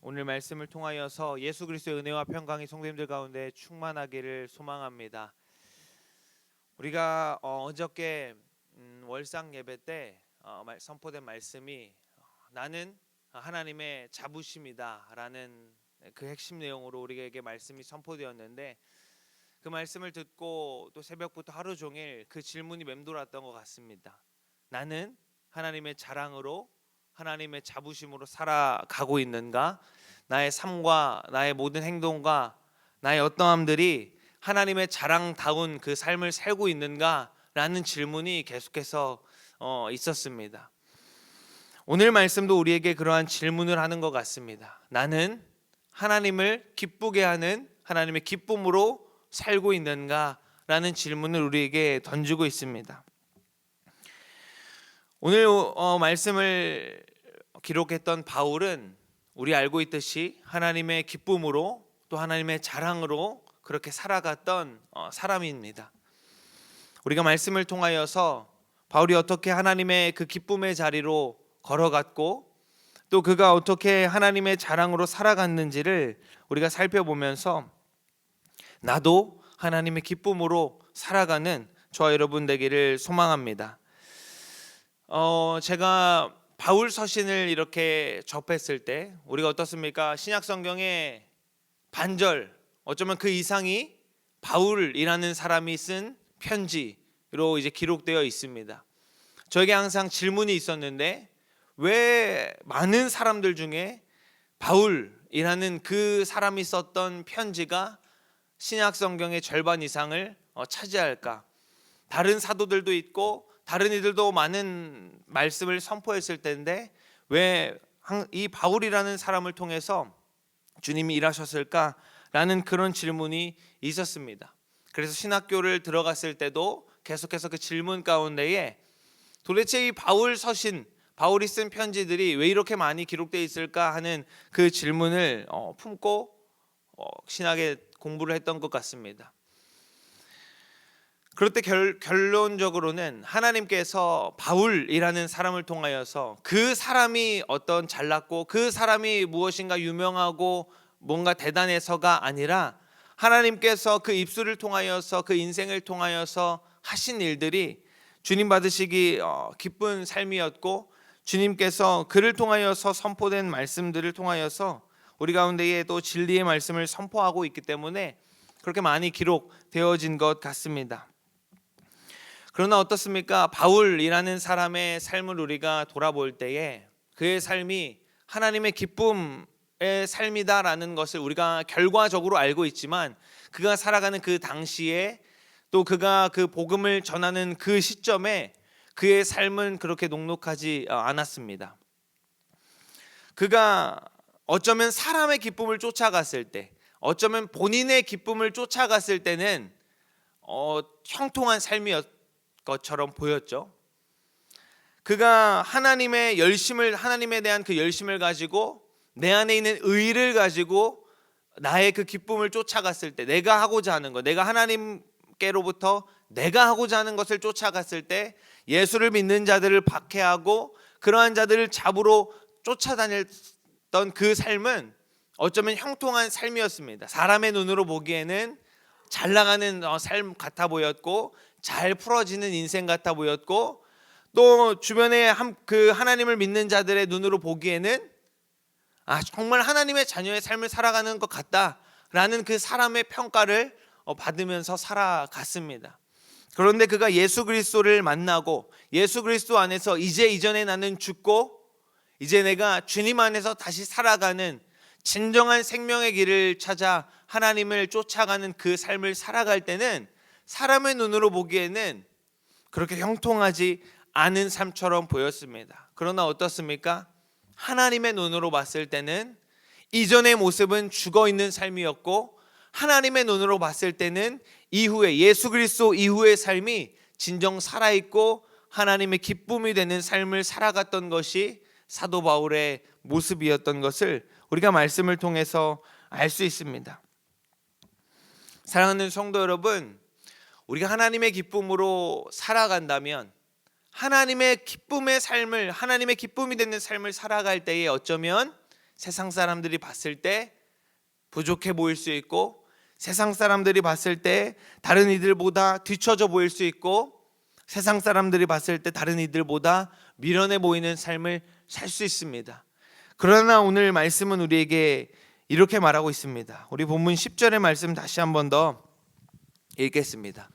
오늘 말씀을 통하여서 예수 그리스도의 은혜와 평강이 성도님들 가운데 충만하기를 소망합니다. 우리가 어저께 월상 예배 때 선포된 말씀이 나는 하나님의 자부심이다라는 그 핵심 내용으로 우리에게 말씀이 선포되었는데, 그 말씀을 듣고 또 새벽부터 하루 종일 그 질문이 맴돌았던 것 같습니다. 나는 하나님의 자랑으로, 하나님의 자부심으로 살아가고 있는가? 나의 삶과 나의 모든 행동과 나의 어떠함들이 하나님의 자랑다운 그 삶을 살고 있는가? 라는 질문이 계속해서 있었습니다. 오늘 말씀도 우리에게 그러한 질문을 하는 것 같습니다. 나는 하나님을 기쁘게 하는 하나님의 기쁨으로 살고 있는가? 라는 질문을 우리에게 던지고 있습니다. 오늘 말씀을 기록했던 바울은 우리 알고 있듯이 하나님의 기쁨으로 또 하나님의 자랑으로 그렇게 살아갔던 사람입니다. 우리가 말씀을 통하여서 바울이 어떻게 하나님의 그 기쁨의 자리로 걸어갔고 또 그가 어떻게 하나님의 자랑으로 살아갔는지를 우리가 살펴보면서 나도 하나님의 기쁨으로 살아가는 저와 여러분 되기를 소망합니다. 제가 바울 서신을 이렇게 접했을 때 우리가 어떻습니까? 신약 성경의 반절, 어쩌면 그 이상이 바울이라는 사람이 쓴 편지로 이제 기록되어 있습니다. 저에게 항상 질문이 있었는데, 왜 많은 사람들 중에 바울이라는 그 사람이 썼던 편지가 신약 성경의 절반 이상을 차지할까? 다른 사도들도 있고 다른 이들도 많은 말씀을 선포했을 텐데 왜 이 바울이라는 사람을 통해서 주님이 일하셨을까라는 그런 질문이 있었습니다. 그래서 신학교를 들어갔을 때도 계속해서 그 질문 가운데에 도대체 이 바울 서신, 바울이 쓴 편지들이 왜 이렇게 많이 기록되어 있을까 하는 그 질문을 품고 신학의 공부를 했던 것 같습니다. 그럴 때 결론적으로는 하나님께서 바울이라는 사람을 통하여서 그 사람이 어떤 잘났고 그 사람이 무엇인가 유명하고 뭔가 대단해서가 아니라 하나님께서 그 입술을 통하여서 그 인생을 통하여서 하신 일들이 주님 받으시기 기쁜 삶이었고, 주님께서 그를 통하여서 선포된 말씀들을 통하여서 우리 가운데에 또 진리의 말씀을 선포하고 있기 때문에 그렇게 많이 기록되어진 것 같습니다. 그러나 어떻습니까? 바울이라는 사람의 삶을 우리가 돌아볼 때에 그의 삶이 하나님의 기쁨의 삶이다라는 것을 우리가 결과적으로 알고 있지만, 그가 살아가는 그 당시에 또 그가 그 복음을 전하는 그 시점에 그의 삶은 그렇게 녹록하지 않았습니다. 그가 어쩌면 사람의 기쁨을 쫓아갔을 때, 어쩌면 본인의 기쁨을 쫓아갔을 때는 형통한 삶이었 것처럼 보였죠. 그가 하나님의 열심을, 하나님에 대한 그 열심을 가지고 내 안에 있는 의를 가지고 나의 그 기쁨을 쫓아갔을 때, 내가 하고자 하는 것, 내가 하나님께로부터 내가 하고자 하는 것을 쫓아갔을 때 예수를 믿는 자들을 박해하고 그러한 자들을 잡으러 쫓아다녔던 그 삶은 어쩌면 형통한 삶이었습니다. 사람의 눈으로 보기에는 잘 나가는 삶 같아 보였고 잘 풀어지는 인생 같아 보였고, 또 주변에 그 하나님을 믿는 자들의 눈으로 보기에는 정말 하나님의 자녀의 삶을 살아가는 것 같다라는 그 사람의 평가를 받으면서 살아갔습니다. 그런데 그가 예수 그리스도를 만나고 예수 그리스도 안에서 이전에 나는 죽고 이제 내가 주님 안에서 다시 살아가는 진정한 생명의 길을 찾아 하나님을 쫓아가는 그 삶을 살아갈 때는 사람의 눈으로 보기에는 그렇게 형통하지 않은 삶처럼 보였습니다. 그러나 어떻습니까? 하나님의 눈으로 봤을 때는 이전의 모습은 죽어 있는 삶이었고, 하나님의 눈으로 봤을 때는 이후에 예수 그리스도 이후의 삶이 진정 살아있고 하나님의 기쁨이 되는 삶을 살아갔던 것이 사도 바울의 모습이었던 것을 우리가 말씀을 통해서 알 수 있습니다. 사랑하는 성도 여러분, 우리가 하나님의 기쁨으로 살아간다면 하나님의 기쁨의 삶을, 하나님의 기쁨이 되는 삶을 살아갈 때에 어쩌면 세상 사람들이 봤을 때 부족해 보일 수 있고, 세상 사람들이 봤을 때 다른 이들보다 뒤처져 보일 수 있고, 세상 사람들이 봤을 때 다른 이들보다 미련해 보이는 삶을 살 수 있습니다. 그러나 오늘 말씀은 우리에게 이렇게 말하고 있습니다. 우리 본문 10절의 말씀 다시 한 번 더 읽겠습니다.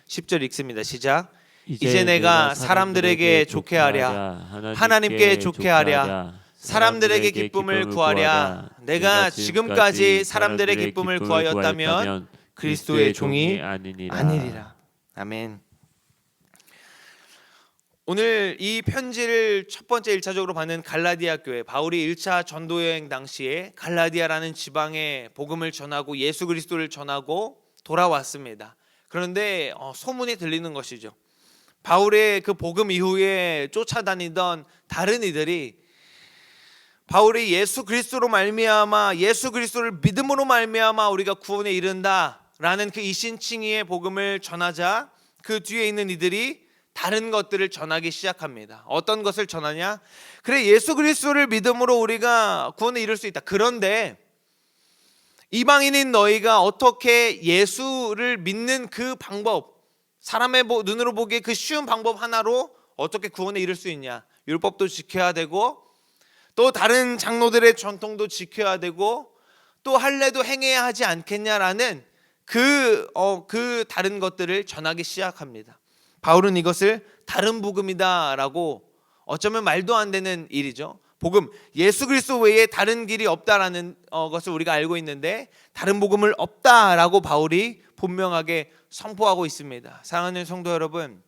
10절 읽습니다. 시작. 이제 내가 사람들에게 좋게 하랴, 하나님께 좋게 하랴, 사람들에게 기쁨을 구하랴. 내가 지금까지 사람들의 기쁨을 구하였다면 그리스도의 종이 아니리라. 아멘. 오늘 이 편지를 첫 번째 1차적으로 받는 갈라디아 교회, 바울이 1차 전도 여행 당시에 갈라디아라는 지방에 복음을 전하고 예수 그리스도를 전하고 돌아왔습니다. 그런데 소문이 들리는 것이죠. 바울의 그 복음 이후에 쫓아다니던 다른 이들이 바울이 예수 그리스도로 말미암아, 예수 그리스도를 믿음으로 말미암아 우리가 구원에 이른다라는 그 이신칭의의 복음을 전하자 그 뒤에 있는 이들이 다른 것들을 전하기 시작합니다. 어떤 것을 전하냐? 그래, 예수 그리스도를 믿음으로 우리가 구원에 이를 수 있다. 그런데 이방인인 너희가 어떻게 예수를 믿는 그 방법, 사람의 눈으로 보기에 그 쉬운 방법 하나로 어떻게 구원에 이를 수 있냐? 율법도 지켜야 되고, 또 다른 장로들의 전통도 지켜야 되고, 또 할례도 행해야 하지 않겠냐라는 그 다른 것들을 전하기 시작합니다. 바울은 이것을 다른 복음이다라고, 어쩌면 말도 안 되는 일이죠. 복음, 예수 그리스도 외에 다른 길이 없다라는 것을 우리가 알고 있는데 다른 복음을 없다라고 바울이 분명하게 선포하고 있습니다. 사랑하는 성도 여러분,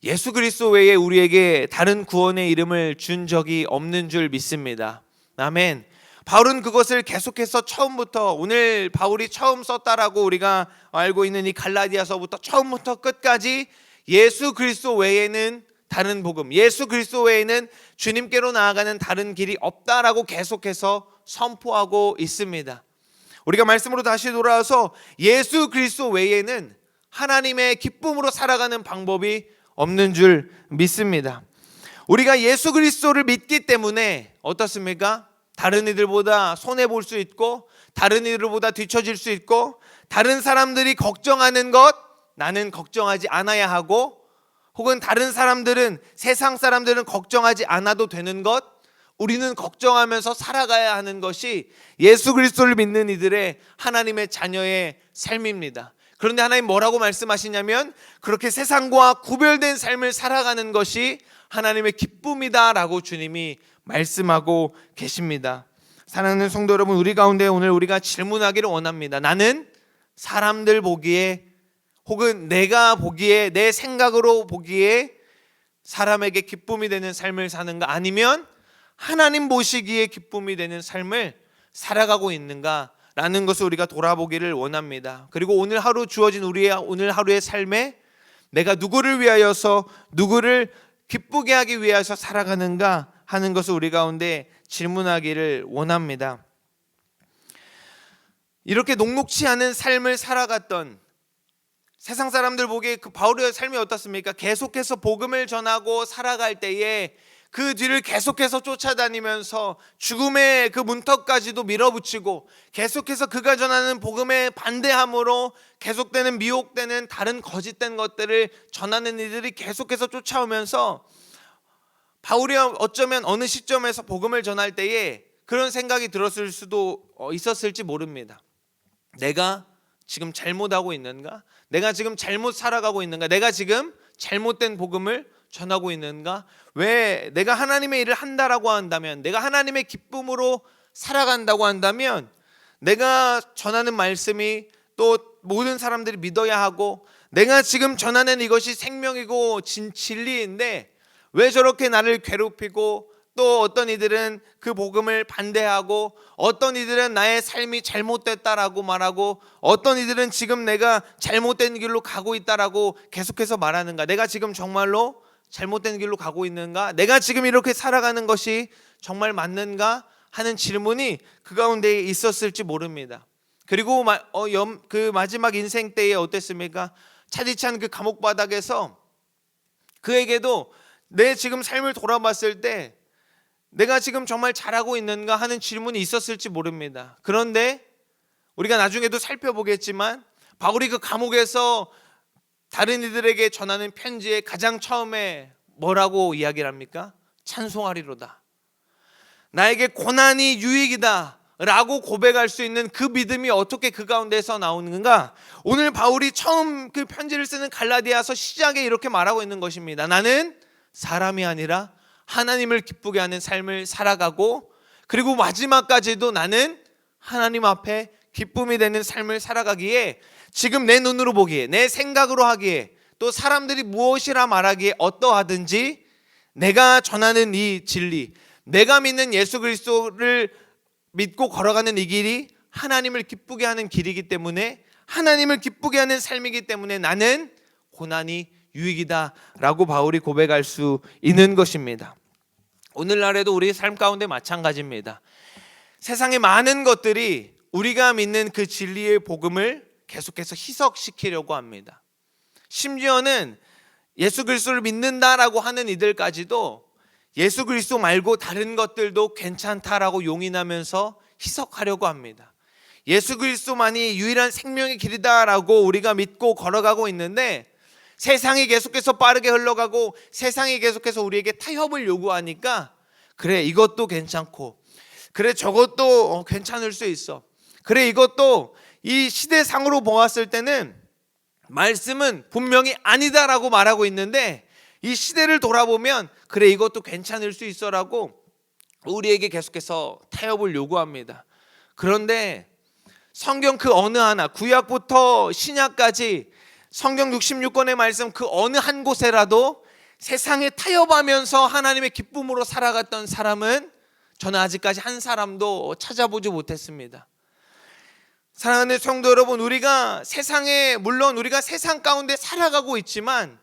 예수 그리스도 외에 우리에게 다른 구원의 이름을 준 적이 없는 줄 믿습니다. 아멘. 바울은 그것을 계속해서 처음부터, 오늘 바울이 처음 썼다라고 우리가 알고 있는 이 갈라디아서부터 처음부터 끝까지 예수 그리스도 외에는 다른 복음, 예수 그리스도 외에는 주님께로 나아가는 다른 길이 없다라고 계속해서 선포하고 있습니다. 우리가 말씀으로 다시 돌아와서 예수 그리스도 외에는 하나님의 기쁨으로 살아가는 방법이 없는 줄 믿습니다. 우리가 예수 그리스도를 믿기 때문에 어떻습니까? 다른 이들보다 손해볼 수 있고, 다른 이들보다 뒤처질 수 있고, 다른 사람들이 걱정하는 것 나는 걱정하지 않아야 하고, 혹은 다른 사람들은, 세상 사람들은 걱정하지 않아도 되는 것 우리는 걱정하면서 살아가야 하는 것이 예수 그리스도를 믿는 이들의 하나님의 자녀의 삶입니다. 그런데 하나님 뭐라고 말씀하시냐면, 그렇게 세상과 구별된 삶을 살아가는 것이 하나님의 기쁨이다라고 주님이 말씀하고 계십니다. 사랑하는 성도 여러분, 우리 가운데 오늘 우리가 질문하기를 원합니다. 나는 사람들 보기에, 혹은 내가 보기에, 내 생각으로 보기에 사람에게 기쁨이 되는 삶을 사는가, 아니면 하나님 보시기에 기쁨이 되는 삶을 살아가고 있는가 라는 것을 우리가 돌아보기를 원합니다. 그리고 오늘 하루 주어진 우리의 오늘 하루의 삶에 내가 누구를 위하여서, 누구를 기쁘게 하기 위해서 살아가는가 하는 것을 우리 가운데 질문하기를 원합니다. 이렇게 녹록치 않은 삶을 살아갔던, 세상 사람들 보기에 그 바울의 삶이 어떻습니까? 계속해서 복음을 전하고 살아갈 때에 그 뒤를 계속해서 쫓아다니면서 죽음의 그 문턱까지도 밀어붙이고, 계속해서 그가 전하는 복음에 반대함으로 계속되는, 미혹되는 다른 거짓된 것들을 전하는 이들이 계속해서 쫓아오면서, 바울이 어쩌면 어느 시점에서 복음을 전할 때에 그런 생각이 들었을 수도 있었을지 모릅니다. 내가 지금 잘못하고 있는가? 내가 지금 잘못 살아가고 있는가? 내가 지금 잘못된 복음을 전하고 있는가? 왜 내가 하나님의 일을 한다라고 한다면, 내가 하나님의 기쁨으로 살아간다고 한다면, 내가 전하는 말씀이 또 모든 사람들이 믿어야 하고, 내가 지금 전하는 이것이 생명이고 진리인데 왜 저렇게 나를 괴롭히고, 또 어떤 이들은 그 복음을 반대하고, 어떤 이들은 나의 삶이 잘못됐다라고 말하고, 어떤 이들은 지금 내가 잘못된 길로 가고 있다라고 계속해서 말하는가? 내가 지금 정말로 잘못된 길로 가고 있는가? 내가 지금 이렇게 살아가는 것이 정말 맞는가? 하는 질문이 그 가운데 있었을지 모릅니다. 그리고 그 마지막 인생 때에 어땠습니까? 차디찬 그 감옥 바닥에서 그에게도 내 지금 삶을 돌아봤을 때 내가 지금 정말 잘하고 있는가 하는 질문이 있었을지 모릅니다. 그런데 우리가 나중에도 살펴보겠지만 바울이 그 감옥에서 다른 이들에게 전하는 편지에 가장 처음에 뭐라고 이야기를 합니까? 찬송하리로다. 나에게 고난이 유익이다 라고 고백할 수 있는 그 믿음이 어떻게 그 가운데서 나오는가? 오늘 바울이 처음 그 편지를 쓰는 갈라디아서 시작에 이렇게 말하고 있는 것입니다. 나는 사람이 아니라 하나님을 기쁘게 하는 삶을 살아가고, 그리고 마지막까지도 나는 하나님 앞에 기쁨이 되는 삶을 살아가기에, 지금 내 눈으로 보기에, 내 생각으로 하기에, 또 사람들이 무엇이라 말하기에 어떠하든지 내가 전하는 이 진리, 내가 믿는 예수 그리스도를 믿고 걸어가는 이 길이 하나님을 기쁘게 하는 길이기 때문에, 하나님을 기쁘게 하는 삶이기 때문에 나는 고난이 유익이다 라고 바울이 고백할 수 있는 것입니다. 오늘날에도 우리 삶 가운데 마찬가지입니다. 세상의 많은 것들이 우리가 믿는 그 진리의 복음을 계속해서 희석시키려고 합니다. 심지어는 예수 그리스도를 믿는다라고 하는 이들까지도 예수 그리스도 말고 다른 것들도 괜찮다라고 용인하면서 희석하려고 합니다. 예수 그리스도만이 유일한 생명의 길이다라고 우리가 믿고 걸어가고 있는데, 세상이 계속해서 빠르게 흘러가고 세상이 계속해서 우리에게 타협을 요구하니까, 그래 이것도 괜찮고, 그래 저것도 괜찮을 수 있어, 그래 이것도 이 시대상으로 보았을 때는 말씀은 분명히 아니다라고 말하고 있는데, 이 시대를 돌아보면 그래 이것도 괜찮을 수 있어라고 우리에게 계속해서 타협을 요구합니다. 그런데 성경 그 어느 하나, 구약부터 신약까지 성경 66권의 말씀 그 어느 한 곳에라도 세상에 타협하면서 하나님의 기쁨으로 살아갔던 사람은 저는 아직까지 한 사람도 찾아보지 못했습니다. 사랑하는 성도 여러분, 우리가 세상에, 물론 우리가 세상 가운데 살아가고 있지만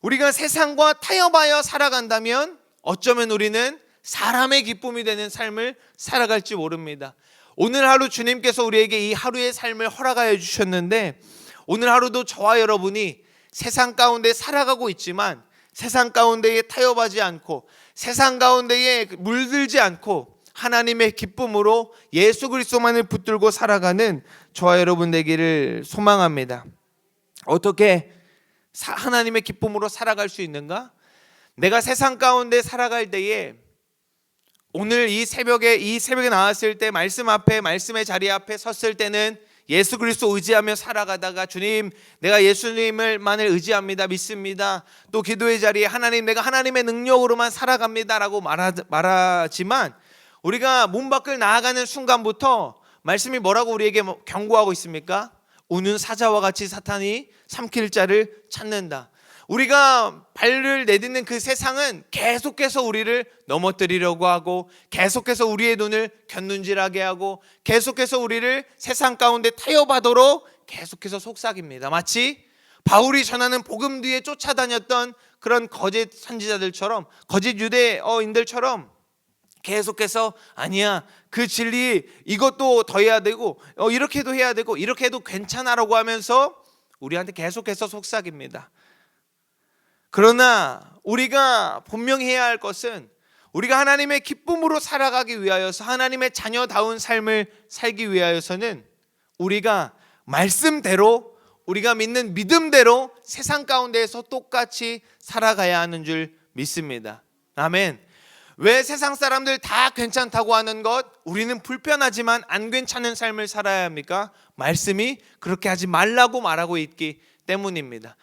우리가 세상과 타협하여 살아간다면 어쩌면 우리는 사람의 기쁨이 되는 삶을 살아갈지 모릅니다. 오늘 하루 주님께서 우리에게 이 하루의 삶을 허락하여 주셨는데, 오늘 하루도 저와 여러분이 세상 가운데 살아가고 있지만 세상 가운데에 타협하지 않고 세상 가운데에 물들지 않고 하나님의 기쁨으로 예수 그리스도만을 붙들고 살아가는 저와 여러분 되기를 소망합니다. 어떻게 하나님의 기쁨으로 살아갈 수 있는가? 내가 세상 가운데 살아갈 때에, 오늘 이 새벽에 나왔을 때 말씀 앞에, 말씀의 자리 앞에 섰을 때는 예수 그리스도 의지하며 살아가다가, 주님 내가 예수님을만을 의지합니다, 믿습니다, 또 기도의 자리에 하나님 내가 하나님의 능력으로만 살아갑니다 라고 말하지만, 우리가 문 밖을 나아가는 순간부터 말씀이 뭐라고 우리에게 경고하고 있습니까? 우는 사자와 같이 사탄이 삼킬 자를 찾는다. 우리가 발을 내딛는 그 세상은 계속해서 우리를 넘어뜨리려고 하고, 계속해서 우리의 눈을 곁눈질하게 하고, 계속해서 우리를 세상 가운데 타협하도록 계속해서 속삭입니다. 마치 바울이 전하는 복음 뒤에 쫓아다녔던 그런 거짓 선지자들처럼, 거짓 유대인들처럼 계속해서 아니야, 그 진리 이것도 더 해야 되고 이렇게도 해야 되고 이렇게 해도 괜찮아라고 하면서 우리한테 계속해서 속삭입니다. 그러나 우리가 분명히 해야 할 것은, 우리가 하나님의 기쁨으로 살아가기 위하여서, 하나님의 자녀다운 삶을 살기 위하여서는 우리가 말씀대로, 우리가 믿는 믿음대로 세상 가운데에서 똑같이 살아가야 하는 줄 믿습니다. 아멘. 왜 세상 사람들 다 괜찮다고 하는 것, 우리는 불편하지만 안 괜찮은 삶을 살아야 합니까? 말씀이 그렇게 하지 말라고 말하고 있기 때문입니다.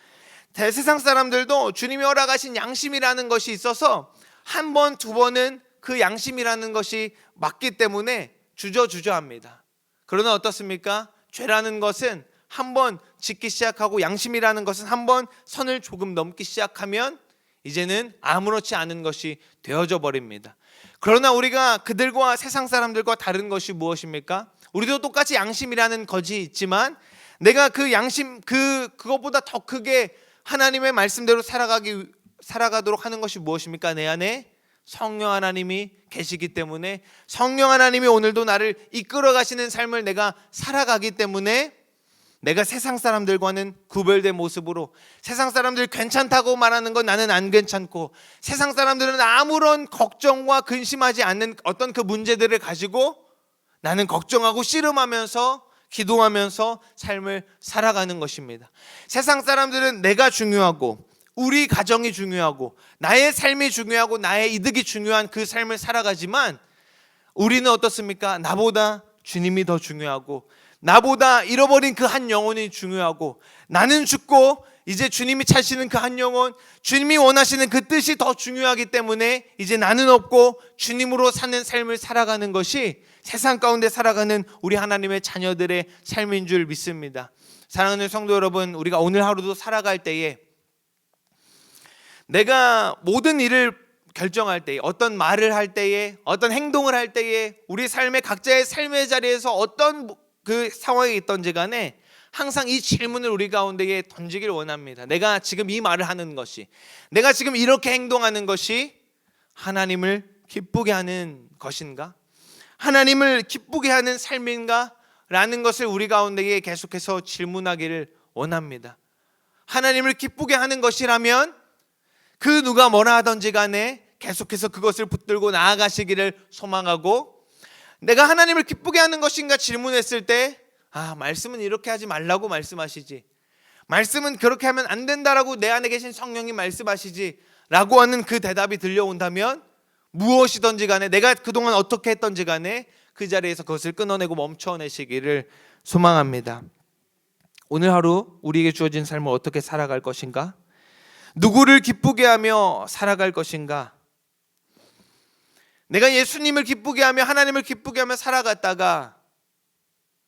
세상 사람들도 주님이 허락하신 양심이라는 것이 있어서 한 번, 두 번은 그 양심이라는 것이 맞기 때문에 주저합니다. 그러나 어떻습니까? 죄라는 것은 한 번 짓기 시작하고, 양심이라는 것은 한 번 선을 조금 넘기 시작하면 이제는 아무렇지 않은 것이 되어져 버립니다. 그러나 우리가 그들과 세상 사람들과 다른 것이 무엇입니까? 우리도 똑같이 양심이라는 것이 있지만, 내가 그 양심, 그것보다 더 크게 하나님의 말씀대로 살아가도록 하는 것이 무엇입니까? 내 안에 성령 하나님이 계시기 때문에, 성령 하나님이 오늘도 나를 이끌어 가시는 삶을 내가 살아가기 때문에 내가 세상 사람들과는 구별된 모습으로, 세상 사람들 괜찮다고 말하는 건 나는 안 괜찮고, 세상 사람들은 아무런 걱정과 근심하지 않는 어떤 그 문제들을 가지고 나는 걱정하고 씨름하면서 기도하면서 삶을 살아가는 것입니다. 세상 사람들은 내가 중요하고 우리 가정이 중요하고 나의 삶이 중요하고 나의 이득이 중요한 그 삶을 살아가지만, 우리는 어떻습니까? 나보다 주님이 더 중요하고 나보다 잃어버린 그 한 영혼이 중요하고, 나는 죽고 이제 주님이 찾으시는 그 한 영혼, 주님이 원하시는 그 뜻이 더 중요하기 때문에 이제 나는 없고 주님으로 사는 삶을 살아가는 것이 세상 가운데 살아가는 우리 하나님의 자녀들의 삶인 줄 믿습니다. 사랑하는 성도 여러분, 우리가 오늘 하루도 살아갈 때에 내가 모든 일을 결정할 때에, 어떤 말을 할 때에, 어떤 행동을 할 때에, 우리 삶의 각자의 삶의 자리에서 어떤 그 상황에 있던지 간에 항상 이 질문을 우리 가운데에 던지길 원합니다. 내가 지금 이 말을 하는 것이, 내가 지금 이렇게 행동하는 것이 하나님을 기쁘게 하는 것인가? 하나님을 기쁘게 하는 삶인가? 라는 것을 우리 가운데에 계속해서 질문하기를 원합니다. 하나님을 기쁘게 하는 것이라면 그 누가 뭐라 하던지 간에 계속해서 그것을 붙들고 나아가시기를 소망하고, 내가 하나님을 기쁘게 하는 것인가 질문했을 때, 말씀은 이렇게 하지 말라고 말씀하시지, 말씀은 그렇게 하면 안 된다라고 내 안에 계신 성령이 말씀하시지 라고 하는 그 대답이 들려온다면, 무엇이든지 간에 내가 그동안 어떻게 했던지 간에 그 자리에서 그것을 끊어내고 멈춰내시기를 소망합니다. 오늘 하루 우리에게 주어진 삶을 어떻게 살아갈 것인가? 누구를 기쁘게 하며 살아갈 것인가? 내가 예수님을 기쁘게 하며 하나님을 기쁘게 하며 살아갔다가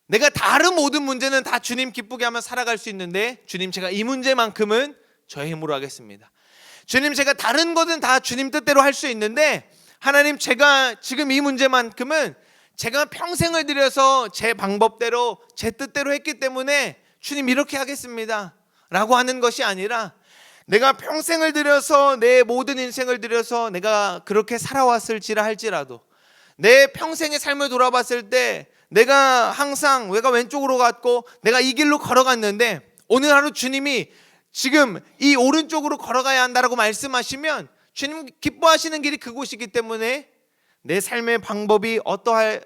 내가 다른 모든 문제는 다 주님 기쁘게 하며 살아갈 수 있는데, 주님 제가 이 문제만큼은 저의 힘으로 하겠습니다. 주님 제가 다른 것은 다 주님 뜻대로 할 수 있는데, 하나님 제가 지금 이 문제만큼은 제가 평생을 들여서 제 방법대로 제 뜻대로 했기 때문에 주님 이렇게 하겠습니다 라고 하는 것이 아니라, 내가 평생을 들여서 내 모든 인생을 들여서 내가 그렇게 살아왔을지라 할지라도, 내 평생의 삶을 돌아봤을 때 내가 항상 내가 왼쪽으로 갔고 내가 이 길로 걸어갔는데, 오늘 하루 주님이 지금 이 오른쪽으로 걸어가야 한다라고 말씀하시면 주님 기뻐하시는 길이 그곳이기 때문에 내 삶의 방법이 어떠하였다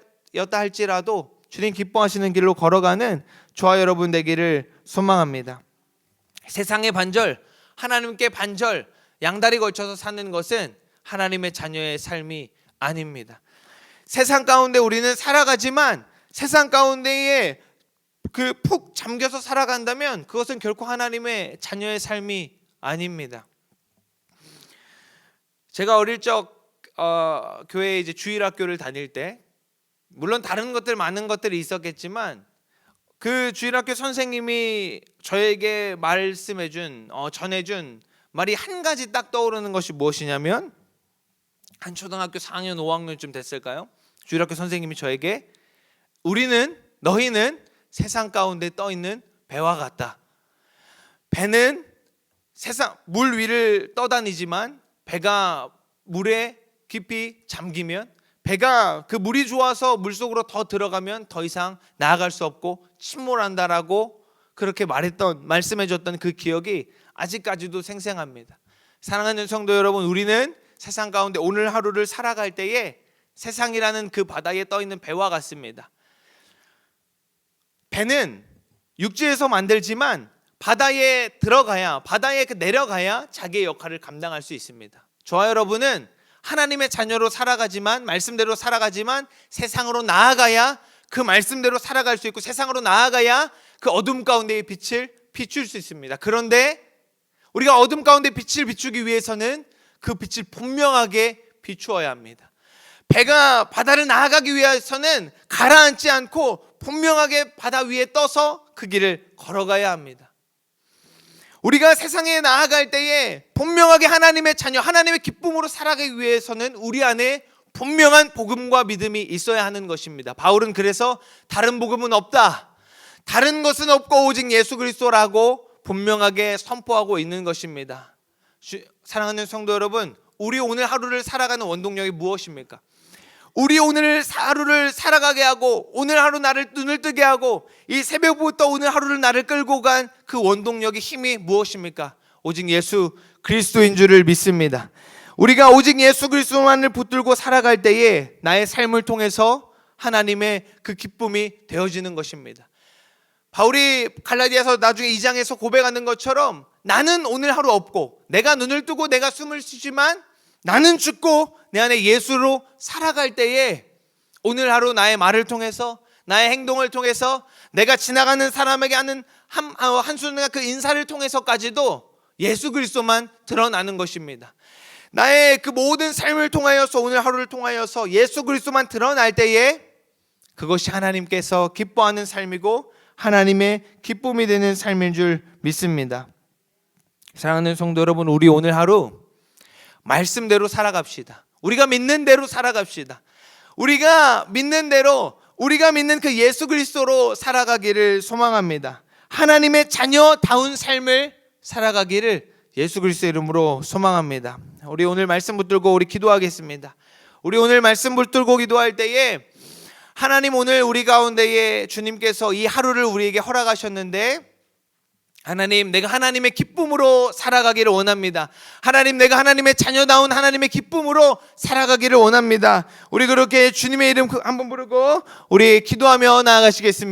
할지라도 주님 기뻐하시는 길로 걸어가는 저와 여러분 되기를 소망합니다. 세상의 반절, 하나님께 반절, 양다리 걸쳐서 사는 것은 하나님의 자녀의 삶이 아닙니다. 세상 가운데 우리는 살아가지만 세상 가운데에 그 푹 잠겨서 살아간다면 그것은 결코 하나님의 자녀의 삶이 아닙니다. 제가 어릴 적 교회에 이제 주일학교를 다닐 때, 물론 다른 것들 많은 것들이 있었겠지만 그 주일학교 선생님이 저에게 말씀해준 전해준 말이 한 가지 딱 떠오르는 것이 무엇이냐면, 한 초등학교 4학년 5학년쯤 됐을까요? 주일학교 선생님이 저에게 너희는 세상 가운데 떠 있는 배와 같다. 배는 세상 물 위를 떠다니지만 배가 물에 깊이 잠기면, 배가 그 물이 좋아서 물속으로 더 들어가면 더 이상 나아갈 수 없고 침몰한다라고 그렇게 말씀해줬던 그 기억이 아직까지도 생생합니다. 사랑하는 성도 여러분, 우리는 세상 가운데 오늘 하루를 살아갈 때에 세상이라는 그 바다에 떠 있는 배와 같습니다. 배는 육지에서 만들지만 바다에 들어가야, 바다에 내려가야 자기의 역할을 감당할 수 있습니다. 저와 여러분은 하나님의 자녀로 살아가지만, 말씀대로 살아가지만 세상으로 나아가야 그 말씀대로 살아갈 수 있고, 세상으로 나아가야 그 어둠 가운데의 빛을 비출 수 있습니다. 그런데 우리가 어둠 가운데 빛을 비추기 위해서는 그 빛을 분명하게 비추어야 합니다. 배가 바다를 나아가기 위해서는 가라앉지 않고 분명하게 바다 위에 떠서 그 길을 걸어가야 합니다. 우리가 세상에 나아갈 때에 분명하게 하나님의 자녀, 하나님의 기쁨으로 살아가기 위해서는 우리 안에 분명한 복음과 믿음이 있어야 하는 것입니다. 바울은 그래서 다른 복음은 없다, 다른 것은 없고 오직 예수 그리스도라고 분명하게 선포하고 있는 것입니다. 사랑하는 성도 여러분, 우리 오늘 하루를 살아가는 원동력이 무엇입니까? 우리 오늘 하루를 살아가게 하고 오늘 하루 나를 눈을 뜨게 하고 이 새벽부터 오늘 하루를 나를 끌고 간 그 원동력의 힘이 무엇입니까? 오직 예수 그리스도인 줄을 믿습니다. 우리가 오직 예수 그리스도만을 붙들고 살아갈 때에 나의 삶을 통해서 하나님의 그 기쁨이 되어지는 것입니다. 바울이 갈라디아서 나중에 2장에서 고백하는 것처럼 나는 오늘 하루 없고 내가 눈을 뜨고 내가 숨을 쉬지만 나는 죽고 내 안에 예수로 살아갈 때에 오늘 하루 나의 말을 통해서 나의 행동을 통해서 내가 지나가는 사람에게 하는 한순간 그 인사를 통해서까지도 예수 그리스도만 드러나는 것입니다. 나의 그 모든 삶을 통하여서 오늘 하루를 통하여서 예수 그리스도만 드러날 때에 그것이 하나님께서 기뻐하는 삶이고 하나님의 기쁨이 되는 삶인 줄 믿습니다. 사랑하는 성도 여러분, 우리 오늘 하루 말씀대로 살아갑시다. 우리가 믿는 대로 살아갑시다. 우리가 믿는 대로 우리가 믿는 그 예수 그리스도로 살아가기를 소망합니다. 하나님의 자녀다운 삶을 살아가기를 예수 그리스도의 이름으로 소망합니다. 우리 오늘 말씀 붙들고 우리 기도하겠습니다. 우리 오늘 말씀 붙들고 기도할 때에 하나님, 오늘 우리 가운데에 주님께서 이 하루를 우리에게 허락하셨는데 하나님, 내가 하나님의 기쁨으로 살아가기를 원합니다. 하나님, 내가 하나님의 자녀다운 하나님의 기쁨으로 살아가기를 원합니다. 우리 그렇게 주님의 이름 한번 부르고 우리 기도하며 나아가시겠습니다.